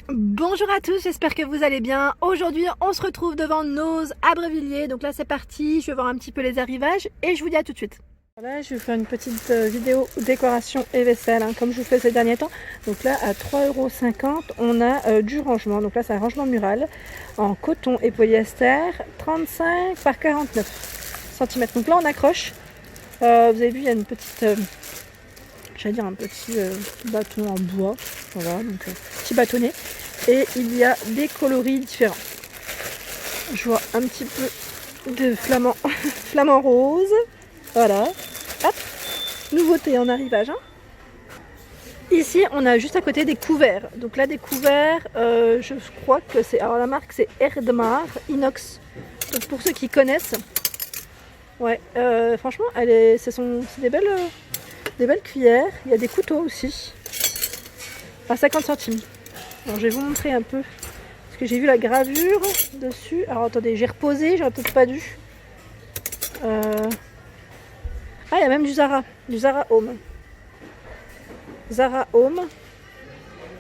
Bonjour à tous, j'espère que vous allez bien. Aujourd'hui, on se retrouve devant Noz à Brévilliers. Donc là, c'est parti. Je vais voir un petit peu les arrivages et je vous dis à tout de suite. Voilà, je vais faire une petite vidéo décoration et vaisselle, comme je vous fais ces derniers temps. Donc là, à 3,50 €, on a du rangement. Donc là, c'est un rangement mural en coton et polyester, 35 par 49 cm. Donc là, on accroche. Vous avez vu, il y a une petite... j'allais dire un petit bâton en bois, voilà, donc petit bâtonnet, et il y a des coloris différents. Je vois un petit peu de flamant, flamant rose, voilà, hop, nouveauté en arrivage. Ici, on a juste à côté des couverts. Donc là, des couverts, je crois que c'est, alors la marque c'est Erdmar Inox. Donc pour ceux qui connaissent, ouais, franchement, c'est des belles cuillères. Il y a des couteaux aussi à 50 centimes. Alors je vais vous montrer un peu parce que j'ai vu la gravure dessus. Alors attendez, j'ai reposé, j'aurais peut-être pas dû. Ah, il y a même du Zara Home. Zara Home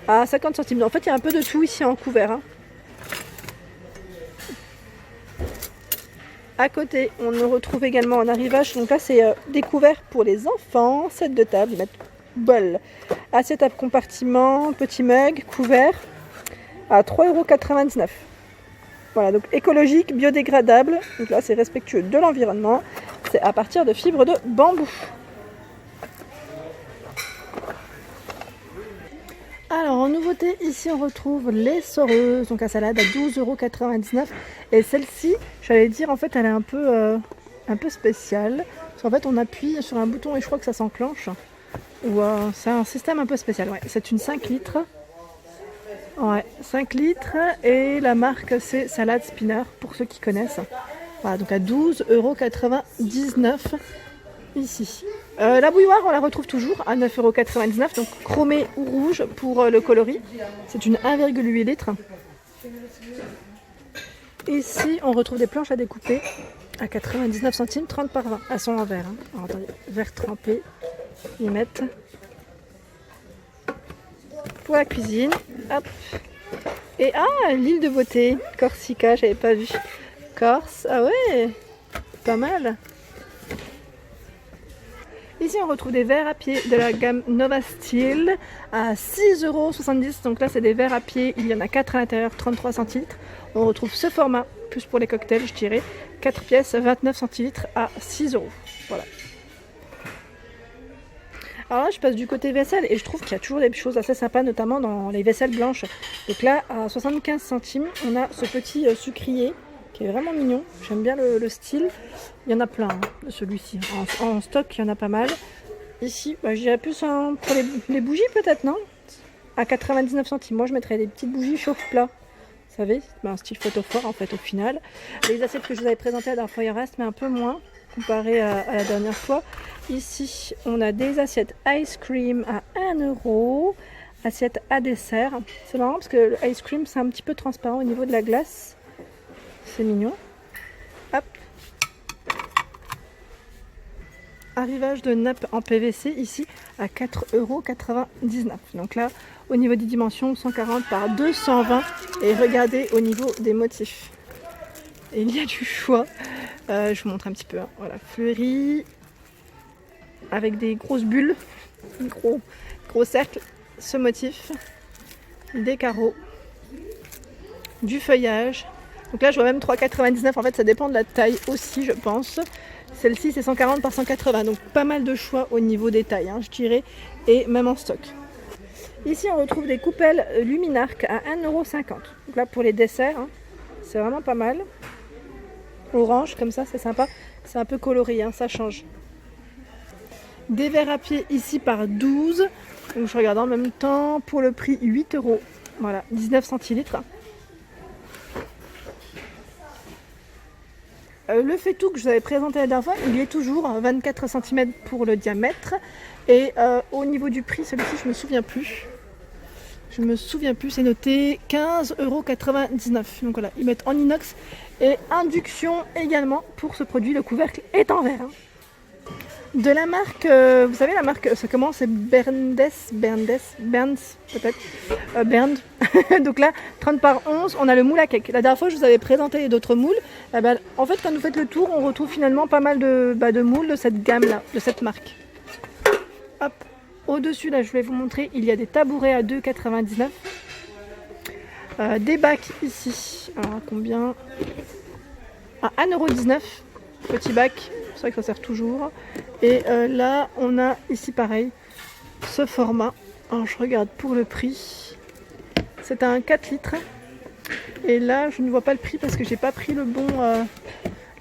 à 50 centimes. En fait, il y a un peu de tout ici en couvert. À côté, on le retrouve également en arrivage. Donc là, c'est des couverts pour les enfants. Set de table, ils mettent bol. Assiette à compartiment, petit mug, couvert à 3,99 €. Voilà, donc écologique, biodégradable. Donc là, c'est respectueux de l'environnement. C'est à partir de fibres de bambou. Alors en nouveauté, ici on retrouve les soreuses, donc à salade à 12,99 €. Et celle-ci, j'allais dire, en fait, elle est un peu spéciale. Parce qu'en fait, on appuie sur un bouton et je crois que ça s'enclenche. Ou c'est un système un peu spécial. Ouais, c'est une 5 litres. Ouais, 5 litres. Et la marque, c'est Salade Spinner, pour ceux qui connaissent. Voilà, donc à 12,99 € ici. La bouilloire, on la retrouve toujours à 9,99 €, donc chromé ou rouge pour le coloris. C'est une 1,8 litres. Ici, on retrouve des planches à découper à 99 centimes, 30 par 20. Elles sont en verre. Alors, attendez, verre trempé. Ils mettent pour la cuisine. Hop. Et l'île de beauté, Corsica, j'avais pas vu. Corse, ah ouais, pas mal. Ici, on retrouve des verres à pied de la gamme Nova Steel à 6,70 €. Donc là, c'est des verres à pied. Il y en a 4 à l'intérieur, 33 centilitres. On retrouve ce format, plus pour les cocktails, je dirais. 4 pièces, 29 centilitres à 6 €. Voilà. Alors là, je passe du côté vaisselle et je trouve qu'il y a toujours des choses assez sympas, notamment dans les vaisselles blanches. Donc là, à 75 centimes, on a ce petit sucrier qui est vraiment mignon. J'aime bien le style. Il y en a plein de celui-ci. En stock, il y en a pas mal. Ici, je dirais plus pour les bougies peut-être, non? À 99 centimes. Moi, je mettrais des petites bougies chauffe-plat. Vous savez, un style photophore en fait au final. Les assiettes que je vous avais présentées la dernière fois, il reste, mais un peu moins comparé à la dernière fois. Ici, on a des assiettes ice cream à 1 €. Assiette à dessert. C'est marrant parce que le ice cream, c'est un petit peu transparent au niveau de la glace. C'est mignon. Hop. Arrivage de nappe en PVC ici à 4,99 €. Donc là, au niveau des dimensions, 140 par 220. Et regardez au niveau des motifs. Et il y a du choix. Je vous montre un petit peu. Voilà, fleuri avec des grosses bulles, gros cercles. Ce motif, des carreaux, du feuillage. Donc là, je vois même 3,99 €. En fait, ça dépend de la taille aussi, je pense. Celle-ci, c'est 140 par 180. Donc, pas mal de choix au niveau des tailles, je dirais. Et même en stock. Ici, on retrouve des coupelles Luminarc à 1,50 €. Donc là, pour les desserts, c'est vraiment pas mal. Orange, comme ça, c'est sympa. C'est un peu coloré, ça change. Des verres à pied ici par 12. Donc, je regarde en même temps. Pour le prix, 8 €. Voilà, 19 centilitres. Le faitout que je vous avais présenté la dernière fois, il est toujours 24 cm pour le diamètre. Et au niveau du prix, celui-ci, je me souviens plus. C'est noté 15,99 €. Donc voilà, ils mettent en inox et induction également pour ce produit. Le couvercle est en verre. De la marque, vous savez la marque, ça commence, c'est Berns peut-être, Bernd. Donc là, 30 par 11, on a le moule à cake. La dernière fois, je vous avais présenté d'autres moules. Eh ben, en fait, quand vous faites le tour, on retrouve finalement pas mal de moules de cette gamme-là, de cette marque. Hop, au-dessus, là, je voulais vous montrer, il y a des tabourets à 2,99 €. Des bacs ici, alors combien? À 1,19 €, petit bac. C'est vrai que ça sert toujours. Et là, on a ici pareil, ce format. Alors, je regarde pour le prix. C'est un 4 litres. Et là, je ne vois pas le prix parce que j'ai pas pris le bon.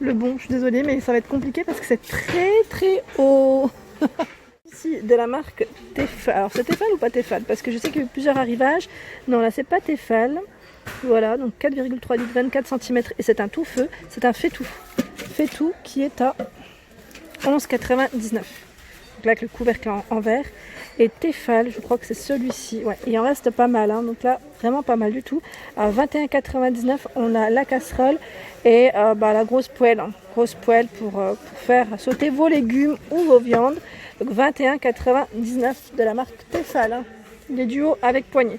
Je suis désolée, mais ça va être compliqué parce que c'est très très haut. Ici, de la marque Tefal. Alors, c'est Tefal ou pas Tefal? Parce que je sais qu'il y a eu plusieurs arrivages. Non, là, c'est pas Tefal. Voilà, donc 4,3 litres, 24 cm. Et c'est un tout feu. C'est un fait-tout. Fait-tout qui est à 11,99 €. Donc là avec le couvercle en verre. Et Tefal, je crois que c'est celui-ci. Ouais, il en reste pas mal. Hein. Donc là, vraiment pas mal du tout. À 21,99 €, on a la casserole et la grosse poêle. Hein. Grosse poêle pour faire sauter vos légumes ou vos viandes. Donc 21,99 € de la marque Tefal. Hein. Les duos avec poignée.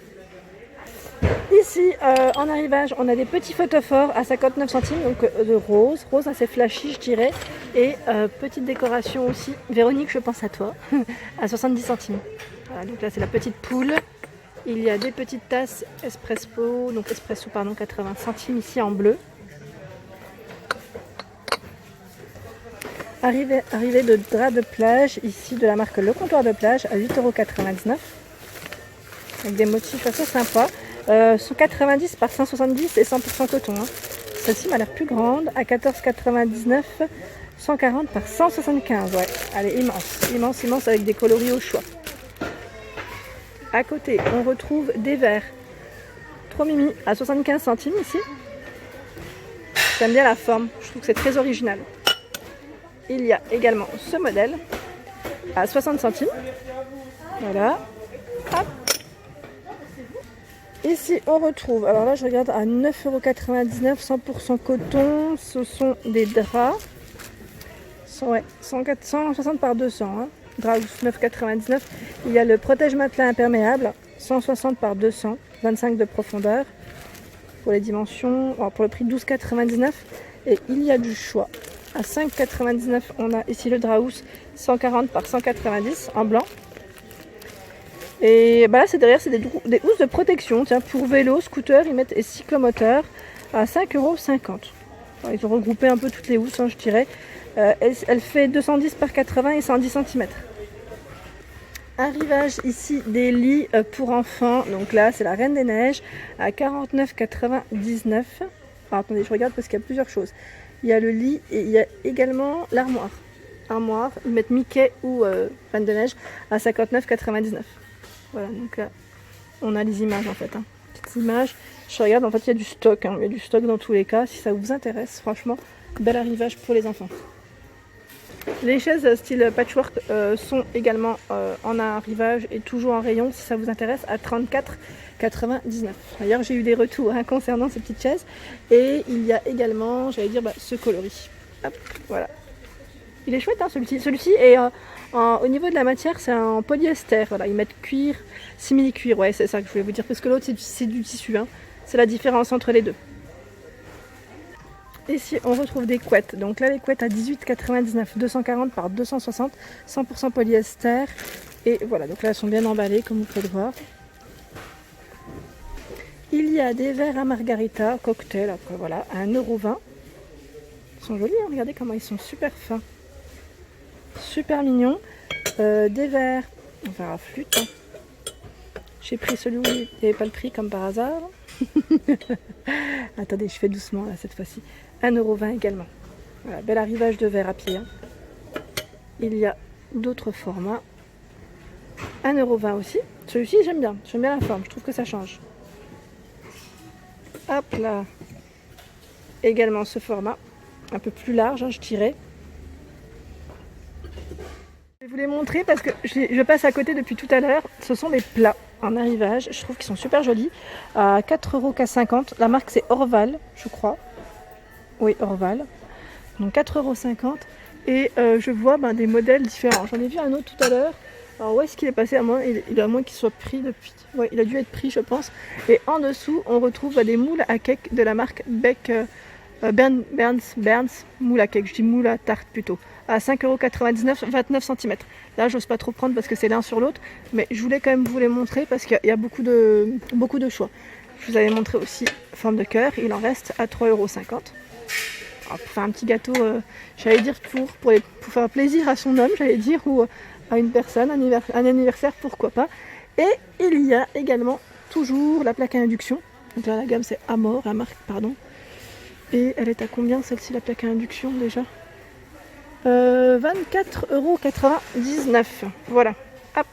Ici, en arrivage, on a des petits photophores à 59 centimes, donc de rose assez flashy je dirais, et petite décoration aussi, Véronique je pense à toi, à 70 centimes. Voilà, donc là c'est la petite poule, il y a des petites tasses espresso, 80 centimes ici en bleu. Arrivée de drap de plage, ici de la marque Le Comptoir de Plage à 8,99 €, avec des motifs assez sympas. 190 par 170 et 100% coton. Hein. Celle-ci m'a l'air plus grande, à 14,99 €, 140 par 175. Ouais, elle est immense avec des coloris au choix. À côté, on retrouve des verres. Trop mimi à 75 centimes ici. J'aime bien la forme, je trouve que c'est très original. Il y a également ce modèle à 60 centimes. Voilà. Hop. Ici, on retrouve, alors là, je regarde à 9,99 €, 100% coton. Ce sont des draps. 160 par 200. Hein. Drap 9,99 €. Il y a le protège-matelas imperméable, 160 par 200, 25 de profondeur. Pour les dimensions, alors pour le prix 12,99 €. Et il y a du choix. À 5,99 €, on a ici le drap housse, 140 par 190 en blanc. Et bah là, c'est derrière, c'est des housses de protection. Tiens, pour vélo, scooter, ils mettent et cyclomoteur à 5,50 €. Ils ont regroupé un peu toutes les housses, hein, je dirais. Elle fait 210 par 80 et 110 cm. Arrivage ici des lits pour enfants. Donc là, c'est la Reine des Neiges à 49,99 €. Alors, attendez, je regarde parce qu'il y a plusieurs choses. Il y a le lit et il y a également l'armoire. Ils mettent Mickey ou Reine des Neiges à 59,99 €. Voilà, donc là, on a les images en fait. Hein. Petites images. Je regarde, en fait, il y a du stock. Hein. Il y a du stock dans tous les cas. Si ça vous intéresse, franchement, bel arrivage pour les enfants. Les chaises style patchwork sont également en arrivage et toujours en rayon si ça vous intéresse à 34,99 €. D'ailleurs, j'ai eu des retours hein, concernant ces petites chaises. Et il y a également, j'allais dire, ce coloris. Hop, voilà. Il est chouette hein, celui-ci. Celui-ci est au niveau de la matière, c'est en polyester. Voilà, ils mettent cuir, simili-cuir. Ouais, c'est ça que je voulais vous dire parce que l'autre c'est du tissu. Hein. C'est la différence entre les deux. Ici, on retrouve des couettes. Donc là, les couettes à 18,99 €, 240 par 260, 100% polyester. Et voilà, donc là, elles sont bien emballées, comme vous pouvez le voir. Il y a des verres à margarita, cocktail, après voilà, à 1,20 €. Ils sont jolis, hein, regardez comment ils sont super fins. Super mignons. Des verres, enfin à flûte. Hein. J'ai pris celui où il n'y avait pas le prix, comme par hasard. Attendez, je fais doucement là cette fois-ci. 1,20 € également. Voilà, bel arrivage de verre à pied. Hein. Il y a d'autres formats. 1,20 € aussi. Celui-ci, j'aime bien la forme, je trouve que ça change. Hop là. Également ce format, un peu plus large, hein, je dirais. Je vais vous les montrer parce que je passe à côté depuis tout à l'heure. Ce sont des plats en arrivage. Je trouve qu'ils sont super jolis. À 4,50 €. La marque c'est Orval, je crois. Oui, Orval. Donc 4,50 €. Et je vois des modèles différents. J'en ai vu un autre tout à l'heure. Alors où est-ce qu'il est passé? À moins, il est à moins qu'il soit pris depuis. Ouais, il a dû être pris, je pense. Et en dessous, on retrouve des moules à cake de la marque Beck Berns moule à cake. Je dis moule à tarte plutôt. À 5,99 €, 29 cm. Là, j'ose pas trop prendre parce que c'est l'un sur l'autre. Mais je voulais quand même vous les montrer parce qu'il y a beaucoup de choix. Je vous avais montré aussi forme de cœur. Il en reste à 3,50 €. Alors, pour faire un petit gâteau, j'allais dire pour faire plaisir à son homme, j'allais dire, ou à une personne, un anniversaire, pourquoi pas. Et il y a également toujours la plaque à induction. Donc là, la gamme c'est Amor, la marque, pardon. Et elle est à combien celle-ci, la plaque à induction déjà? 24,99 €. Voilà, hop.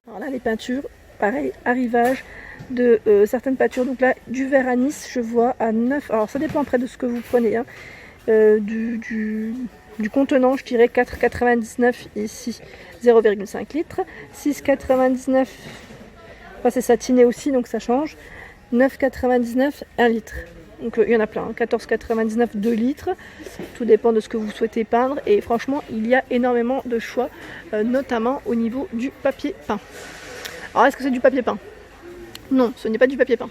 Alors là, les peintures, pareil, arrivage de certaines peintures. Donc là, du verre à Nice, je vois à 9. Alors ça dépend après de ce que vous prenez. Hein. Du contenant, je dirais 4,99 € ici, 0,5 litres. 6,99 €, enfin, c'est satiné aussi, donc ça change. 9,99 € 1 litre. Donc il y en a plein, hein. 14,99 € 2 litres. Tout dépend de ce que vous souhaitez peindre. Et franchement, il y a énormément de choix, notamment au niveau du papier peint. Alors, est-ce que c'est du papier peint? Non, ce n'est pas du papier peint.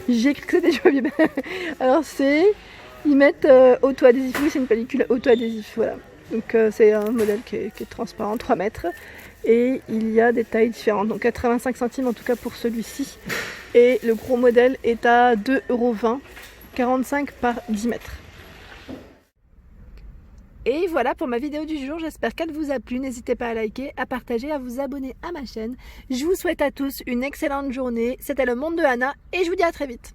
J'ai cru que c'était du papier peint. Alors ils mettent auto-adhésif. Oui, c'est une pellicule auto-adhésif, voilà. Donc c'est un modèle qui est transparent, 3 mètres. Et il y a des tailles différentes. Donc 85 centimes en tout cas pour celui-ci. Et le gros modèle est à 2,20 €, 45 par 10 mètres. Et voilà pour ma vidéo du jour, j'espère qu'elle vous a plu. N'hésitez pas à liker, à partager, à vous abonner à ma chaîne. Je vous souhaite à tous une excellente journée. C'était Le Monde de Anna et je vous dis à très vite.